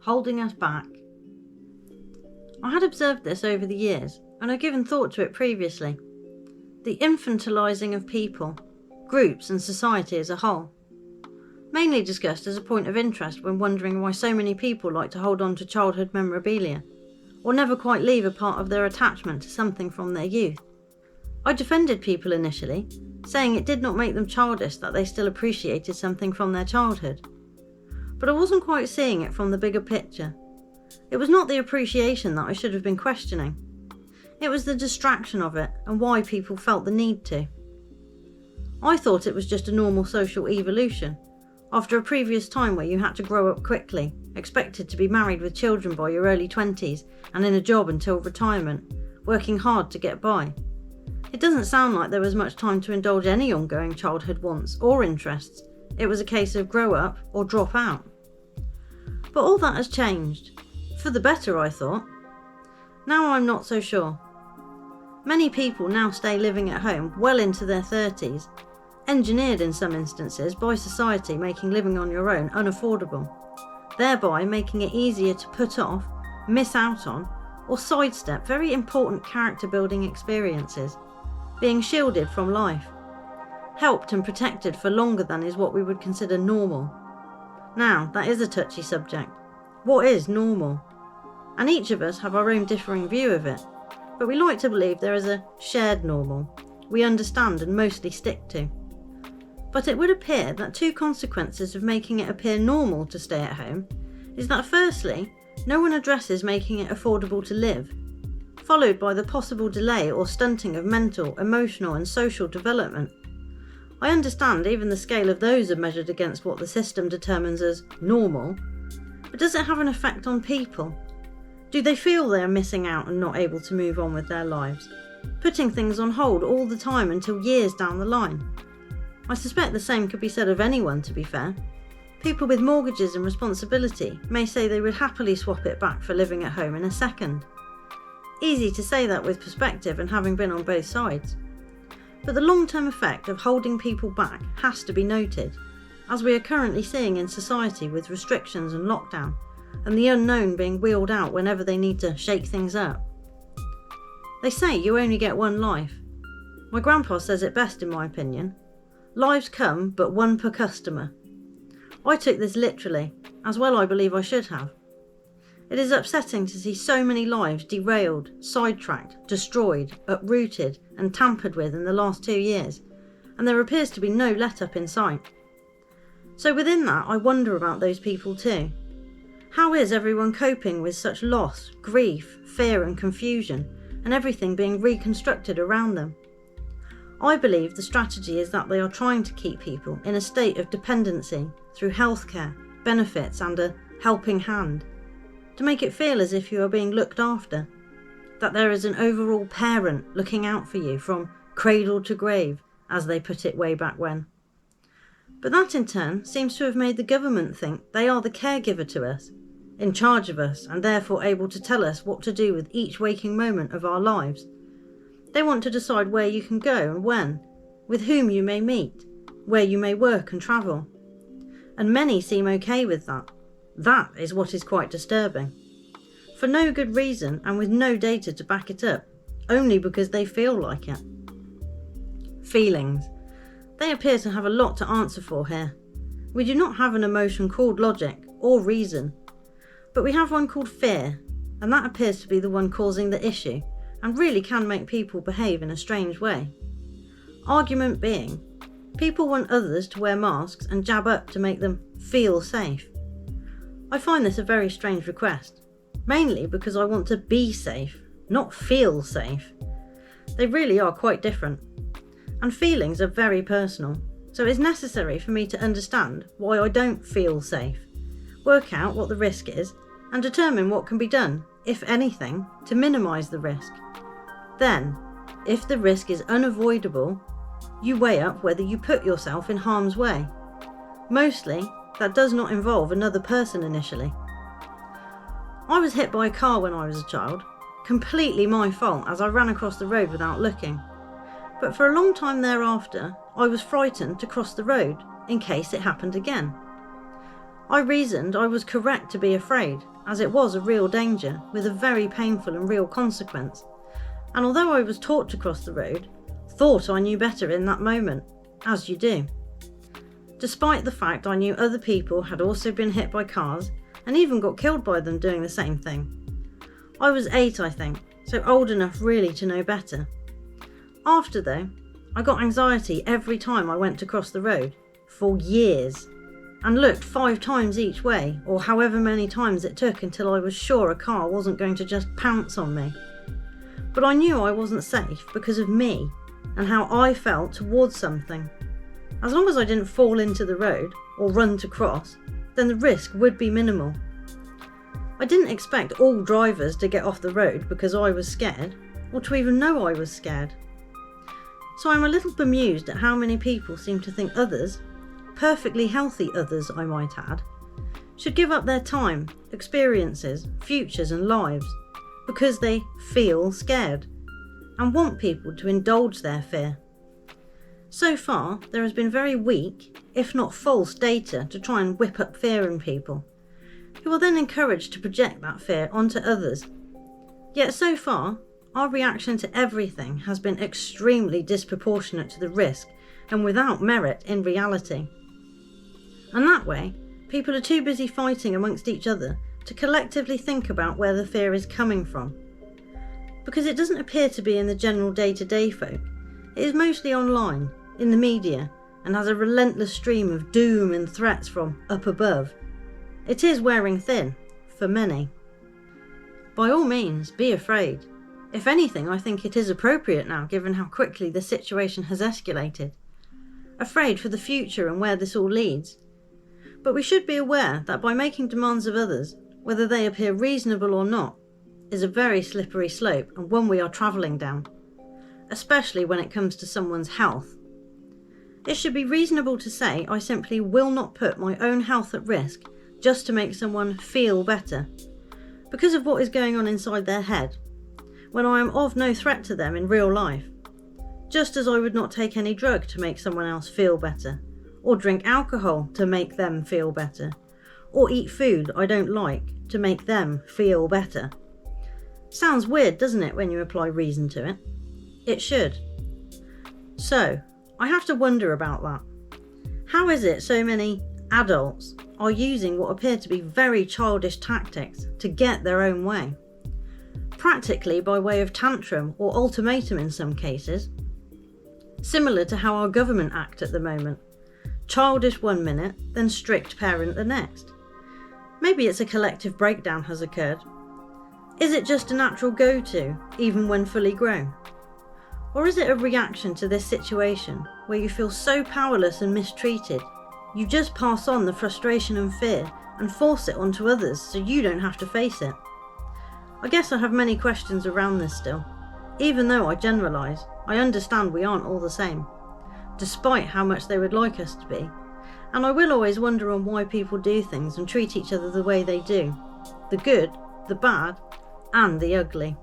holding us back. I had observed this over the years, and I'd given thought to it previously. The infantilizing of people, groups and society as a whole. Mainly discussed as a point of interest when wondering why so many people like to hold on to childhood memorabilia, or never quite leave a part of their attachment to something from their youth. I defended people initially, saying it did not make them childish that they still appreciated something from their childhood. But I wasn't quite seeing it from the bigger picture. It was not the appreciation that I should have been questioning. It was the distraction of it and why people felt the need to. I thought it was just a normal social evolution, after a previous time where you had to grow up quickly, expected to be married with children by your early 20s and in a job until retirement, working hard to get by. It doesn't sound like there was much time to indulge any ongoing childhood wants or interests. It was a case of grow up or drop out. But all that has changed. For the better, I thought. Now I'm not so sure. Many people now stay living at home well into their 30s, engineered in some instances by society making living on your own unaffordable, thereby making it easier to put off, miss out on, or sidestep very important character building experiences, being shielded from life, helped and protected for longer than is what we would consider normal. Now, that is a touchy subject. What is normal? And each of us have our own differing view of it, but we like to believe there is a shared normal we understand and mostly stick to. But it would appear that two consequences of making it appear normal to stay at home is that firstly, no one addresses making it affordable to live, followed by the possible delay or stunting of mental, emotional and social development. I understand even the scale of those are measured against what the system determines as normal, but does it have an effect on people? Do they feel they are missing out and not able to move on with their lives, putting things on hold all the time until years down the line? I suspect the same could be said of anyone, to be fair. People with mortgages and responsibility may say they would happily swap it back for living at home in a second. Easy to say that with perspective and having been on both sides. But the long-term effect of holding people back has to be noted, as we are currently seeing in society with restrictions and lockdown, and the unknown being wheeled out whenever they need to shake things up. They say you only get one life. My grandpa says it best in my opinion. Lives come, but one per customer. I took this literally, as well I believe I should have. It is upsetting to see so many lives derailed, sidetracked, destroyed, uprooted and tampered with in the last 2 years, and there appears to be no let-up in sight. So within that, I wonder about those people too. How is everyone coping with such loss, grief, fear and confusion, and everything being reconstructed around them? I believe the strategy is that they are trying to keep people in a state of dependency through healthcare, benefits and a helping hand, to make it feel as if you are being looked after, that there is an overall parent looking out for you from cradle to grave, as they put it way back when. But that in turn seems to have made the government think they are the caregiver to us, in charge of us and therefore able to tell us what to do with each waking moment of our lives. They want to decide where you can go and when, with whom you may meet, where you may work and travel. And many seem okay with that. That is what is quite disturbing. For no good reason and with no data to back it up, only because they feel like it. Feelings. They appear to have a lot to answer for here. We do not have an emotion called logic or reason, but we have one called fear, and that appears to be the one causing the issue and really can make people behave in a strange way. Argument being, people want others to wear masks and jab up to make them feel safe. I find this a very strange request, mainly because I want to be safe, not feel safe. They really are quite different, and feelings are very personal, so it's necessary for me to understand why I don't feel safe, work out what the risk is, and determine what can be done, if anything, to minimise the risk. Then, if the risk is unavoidable, you weigh up whether you put yourself in harm's way. Mostly, that does not involve another person initially. I was hit by a car when I was a child, completely my fault as I ran across the road without looking. But for a long time thereafter, I was frightened to cross the road in case it happened again. I reasoned I was correct to be afraid, as it was a real danger with a very painful and real consequence, and although I was taught to cross the road, thought I knew better in that moment, as you do. Despite the fact I knew other people had also been hit by cars and even got killed by them doing the same thing. I was 8, I think, so old enough really to know better. After though, I got anxiety every time I went to cross the road, for years, and looked 5 times each way, or however many times it took until I was sure a car wasn't going to just pounce on me. But I knew I wasn't safe because of me and how I felt towards something. As long as I didn't fall into the road or run to cross, then the risk would be minimal. I didn't expect all drivers to get off the road because I was scared, or to even know I was scared. So I'm a little bemused at how many people seem to think others, perfectly healthy others I might add, should give up their time, experiences, futures and lives because they feel scared and want people to indulge their fear. So far, there has been very weak, if not false, data to try and whip up fear in people, who are then encouraged to project that fear onto others. Yet so far, our reaction to everything has been extremely disproportionate to the risk and without merit in reality. And that way, people are too busy fighting amongst each other to collectively think about where the fear is coming from. Because it doesn't appear to be in the general day-to-day folk, it is mostly online, in the media, and has a relentless stream of doom and threats from up above. It is wearing thin, for many. By all means, be afraid. If anything, I think it is appropriate now, given how quickly the situation has escalated. Afraid for the future and where this all leads. But we should be aware that by making demands of others, whether they appear reasonable or not, is a very slippery slope and one we are travelling down, especially when it comes to someone's health. It should be reasonable to say I simply will not put my own health at risk just to make someone feel better, because of what is going on inside their head, when I am of no threat to them in real life, just as I would not take any drug to make someone else feel better, or drink alcohol to make them feel better, or eat food I don't like to make them feel better. Sounds weird, doesn't it, when you apply reason to it? It should. So, I have to wonder about that. How is it so many adults are using what appear to be very childish tactics to get their own way? Practically by way of tantrum or ultimatum in some cases. Similar to how our government act at the moment. Childish one minute, then strict parent the next. Maybe it's a collective breakdown has occurred. Is it just a natural go-to, even when fully grown? Or is it a reaction to this situation, where you feel so powerless and mistreated, you just pass on the frustration and fear and force it onto others so you don't have to face it? I guess I have many questions around this still. Even though I generalise, I understand we aren't all the same, despite how much they would like us to be, and I will always wonder on why people do things and treat each other the way they do. The good, the bad, and the ugly.